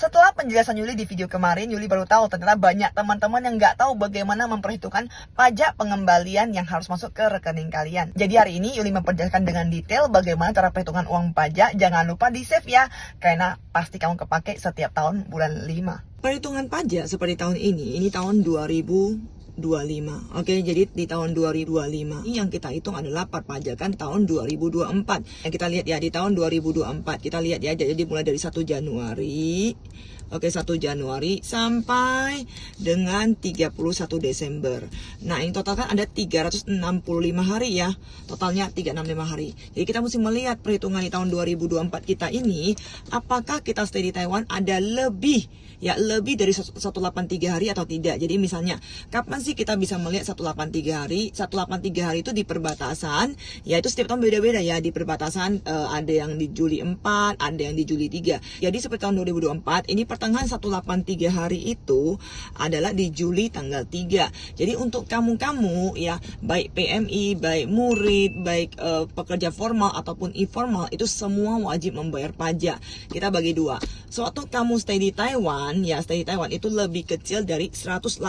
Setelah penjelasan Yuli di video kemarin, Yuli baru tahu ternyata banyak teman-teman yang nggak tahu bagaimana memperhitungkan pajak pengembalian yang harus masuk ke rekening kalian. Jadi hari ini Yuli memperjelaskan dengan detail bagaimana cara perhitungan uang pajak. Jangan lupa di save ya, karena pasti kamu kepake setiap tahun bulan 5. Perhitungan pajak seperti tahun ini tahun 2025. Oke, jadi di tahun 2025 yang kita hitung adalah perpajakan tahun 2024. Yang kita lihat ya di tahun 2024. Kita lihat ya, jadi mulai dari 1 Januari. Oke, 1 Januari sampai dengan 31 Desember. Nah, ini total kan ada 365 hari ya. Totalnya 365 hari. Jadi kita mesti melihat perhitungan di tahun 2024 kita ini, apakah kita stay di Taiwan ada lebih dari 183 hari atau tidak. Jadi misalnya, kapan sih kita bisa melihat 183 hari? 183 hari itu di perbatasan, yaitu setiap tahun beda-beda ya. Di perbatasan ada yang di Juli 4, ada yang di Juli 3. Jadi seperti tahun 2024, ini pertengahan 183 hari itu adalah di Juli tanggal 3. Jadi untuk kamu-kamu ya, baik PMI, baik murid, baik pekerja formal ataupun informal, itu semua wajib membayar pajak. Kita bagi dua. Sewaktu kamu stay di Taiwan, itu lebih kecil dari 183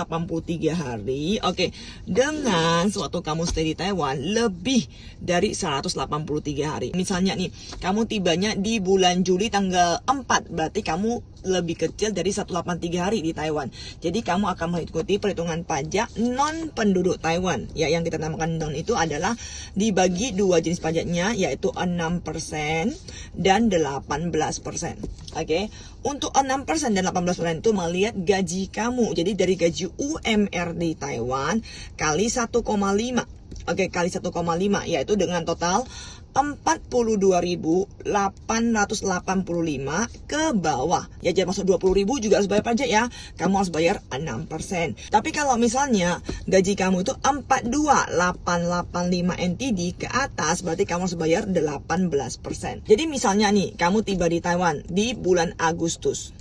hari. Oke, dengan sewaktu kamu stay di Taiwan lebih dari 183 hari. Misalnya nih, kamu tibanya di bulan Juli tanggal 4, berarti kamu lebih kecil dari 183 hari di Taiwan. Jadi kamu akan mengikuti perhitungan pajak non penduduk Taiwan. Ya, yang kita namakan non itu adalah dibagi dua jenis pajaknya, yaitu 6% dan 18%. Oke. Untuk 6% dan 18% itu melihat gaji kamu. Jadi dari gaji UMR di Taiwan kali 1,5. Oke, kali 1,5 yaitu dengan total 42.885 ke bawah. Ya, jangan masuk 20.000 juga harus bayar pajak ya. Kamu harus bayar 6%. Tapi kalau misalnya gaji kamu itu 42.885 NTD ke atas, berarti kamu harus bayar 18%. Jadi misalnya nih, kamu tiba di Taiwan di bulan Agustus.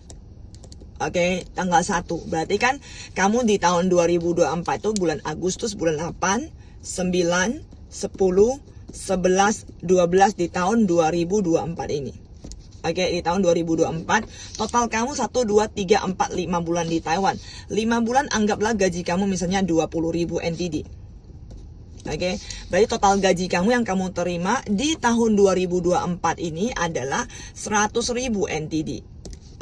Oke, tanggal 1. Berarti kan kamu di tahun 2024 itu bulan Agustus, bulan 8, 9, 10, 11, 12 di tahun 2024 ini. Oke, di tahun 2024 total kamu 1, 2, 3, 4, 5 bulan di Taiwan. 5 bulan anggaplah gaji kamu misalnya 20.000 NTD. Oke, berarti total gaji kamu yang kamu terima di tahun 2024 ini adalah 100.000 NTD.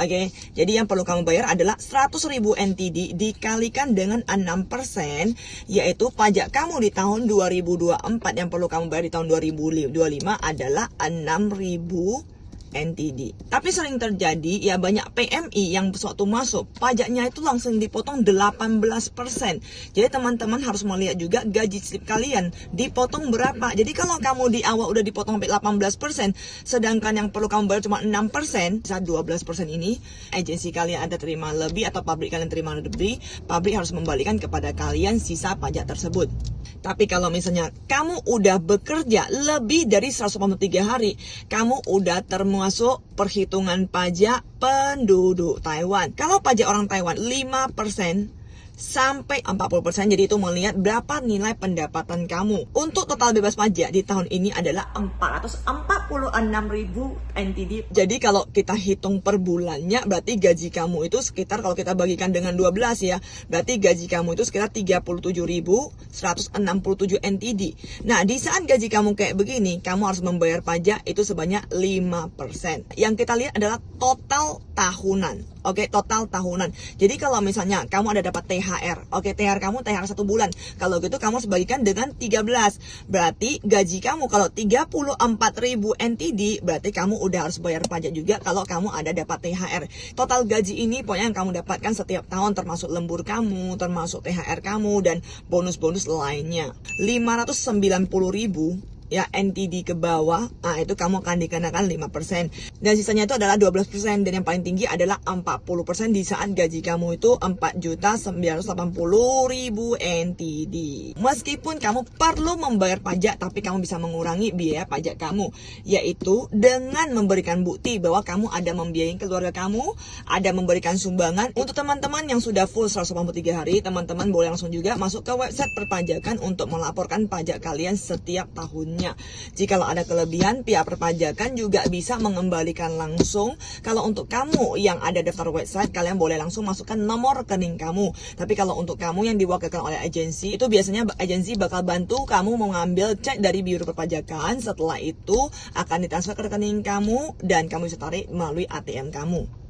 Oke, jadi yang perlu kamu bayar adalah 100.000 NTD dikalikan dengan 6%, yaitu pajak kamu di tahun 2024 yang perlu kamu bayar di tahun 2025 adalah 6.000 NTD. Tapi sering terjadi ya, banyak PMI yang sewaktu masuk pajaknya itu langsung dipotong 18%. Jadi teman-teman harus melihat juga gaji slip kalian dipotong berapa. Jadi kalau kamu di awal udah dipotong sampai 18%, sedangkan yang perlu kamu bayar cuma 6%, saat 12% ini agensi kalian ada terima lebih atau pabrik kalian terima lebih, pabrik harus membalikan kepada kalian sisa pajak tersebut. Tapi kalau misalnya kamu udah bekerja lebih dari 183 hari, kamu udah termasuk perhitungan pajak penduduk Taiwan. Kalau pajak orang Taiwan 5% sampai 40%, jadi itu melihat berapa nilai pendapatan kamu. Untuk total bebas pajak di tahun ini adalah 446.000 NTD. Jadi kalau kita hitung per bulannya, berarti gaji kamu itu sekitar, kalau kita bagikan dengan 12 ya, berarti gaji kamu itu sekitar 37.167 NTD. Nah, di saat gaji kamu kayak begini, kamu harus membayar pajak itu sebanyak 5%. Yang kita lihat adalah total tahunan. Oke, total tahunan. Jadi kalau misalnya kamu ada dapat THR, oke, THR kamu THR 1 bulan. Kalau gitu kamu harus bagikan dengan 13. Berarti gaji kamu kalau 34.000 NTD, berarti kamu udah harus bayar pajak juga kalau kamu ada dapat THR. Total gaji ini pokoknya yang kamu dapatkan setiap tahun, termasuk lembur kamu, termasuk THR kamu, dan bonus-bonus lainnya. 590.000 ya NTD ke bawah, nah itu kamu akan dikenakan 5%. Dan sisanya itu adalah 12%, dan yang paling tinggi adalah 40% di saat gaji kamu itu 4.980.000 NTD. Meskipun kamu perlu membayar pajak, tapi kamu bisa mengurangi biaya pajak kamu, yaitu dengan memberikan bukti bahwa kamu ada membiayai keluarga kamu, ada memberikan sumbangan. Untuk teman-teman yang sudah full 183 hari, teman-teman boleh langsung juga masuk ke website perpajakan untuk melaporkan pajak kalian setiap tahunnya. kelebihannya. Jikalau ada kelebihan, pihak perpajakan juga bisa mengembalikan langsung. Kalau untuk kamu yang ada daftar website, kalian boleh langsung masukkan nomor rekening kamu. Tapi kalau untuk kamu yang diwakilkan oleh agensi, itu biasanya agensi bakal bantu kamu mengambil cek dari Biro Perpajakan. Setelah itu akan ditransfer ke rekening kamu dan kamu bisa tarik melalui ATM kamu.